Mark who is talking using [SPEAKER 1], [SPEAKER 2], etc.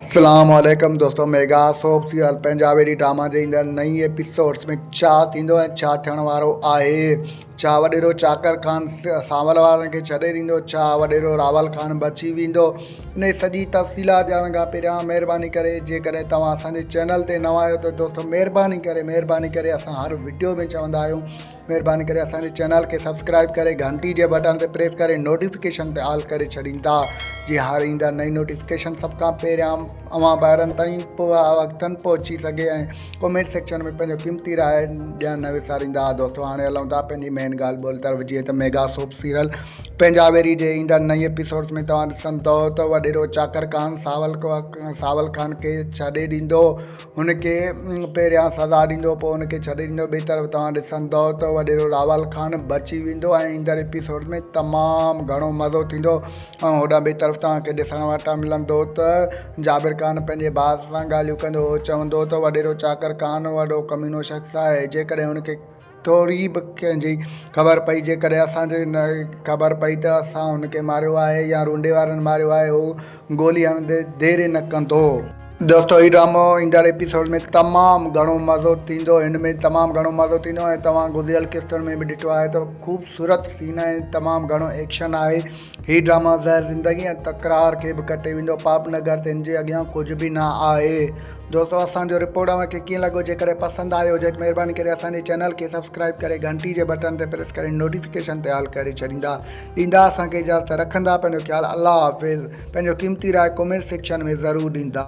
[SPEAKER 1] अस्सलामुअलैकुम दोस्तों, mega soap serial Punjabi drama जे ईंदड़ नई एपिसोड्स में छा थींदो ऐं छा थियण वारो आहे। छा वॾेरो चाकर ख़ान सांवल वारनि खे छॾे ॾींदो, छा वॾेरो रावल ख़ान बची वेंदो। इन सॼी तफ़सीलात ॼाणण खां पहिरियां महिरबानी करे जेकॾहिं तव्हां असांजे चैनल ते नवां आहियो त दोस्तों महिरबानी करे असां हर वीडियो में चवंदा आहियूं महिरबानी करे असांजे चैनल खे सब्सक्राइब करे घंटी जे बटन ते प्रेस करे नोटिफिकेशन ते ऑल करे छॾींदा जी हर ईंदड़ नई नोटिफिकेशन सभ खां पहिरियां अवां ॿाहिरनि ताईं वक़्तनि पहुची सघे ऐं कमेंट सेक्शन में पंहिंजो क़ीमती राय ॾियणु न विसारींदा। दोस्तों हाणे हलूं था पंहिंजी मेन ॻाल्हि ॿोल तरफ़। जीअं त मेगा सोप सीरियल पंजाबी जे ईंदड़ नई एपिसोड्स में तव्हां ॾिसंदो त वॾेरो चाकर ख़ान सावल ख़ान खे छॾे ॾींदो, हुनखे पहिरियां सज़ा ॾींदो, पोइ हुनखे छॾे ॾींदो। ॿिए तरफ़ तव्हां ॾिसंदो त वॾेरो रावल ख़ान बची वेंदो ऐं ईंदड़ एपिसोड में तमामु घणो मज़ो थींदो। ऐं होॾां ॿिए तरफ़ तव्हांखे ॾिसण वटि मिलंदो त जाबिर ख़ान पंहिंजे भाउ सां ॻाल्हियूं कंदो, चवंदो त वॾेरो चाकर ख़ान वॾो कमीनो शख़्स आहे। जेकॾहिं हुनखे थोरी बि कंहिंजी ख़बर पई, जेकॾहिं असांजे न ख़बर पई त असां हुनखे मारियो आहे या रूंडे वारनि मारियो आहे, उहो गोली हणंदे देरि न कंदो। दोस्तों हीउ ड्रामो ईंदड़ एपिसोड में तमामु घणो मज़ो थींदो, हिन में तमामु घणो मज़ो थींदो ऐं तव्हां गुज़िरियल किस्तुनि में बि ॾिठो आहे त ख़ूबसूरत सीन ऐं तमामु घणो एक्शन आहे। हीउ ड्रामा ज़हर ज़िंदगी ऐं तकरार खे बि कटे वेंदो। पापनगर ते हिन जे अॻियां कुझु बि न आहे। दोस्तों असांजो रिपोर्ट तव्हांखे कीअं लॻो? जेकॾहिं पसंदि आयो हुजे त महिरबानी करे असांजे चैनल खे सब्सक्राइब करे घंटी जे बटन ते प्रेस करे नोटिफिकेशन ते ऑल करे छॾींदा। ॾींदा असांखे इजाज़त, रखंदा पंहिंजो ख़्यालु। अल्लाह हाफ़िज़। पंहिंजो क़ीमती राय कमेंट सेक्शन में ज़रूरु ॾींदा।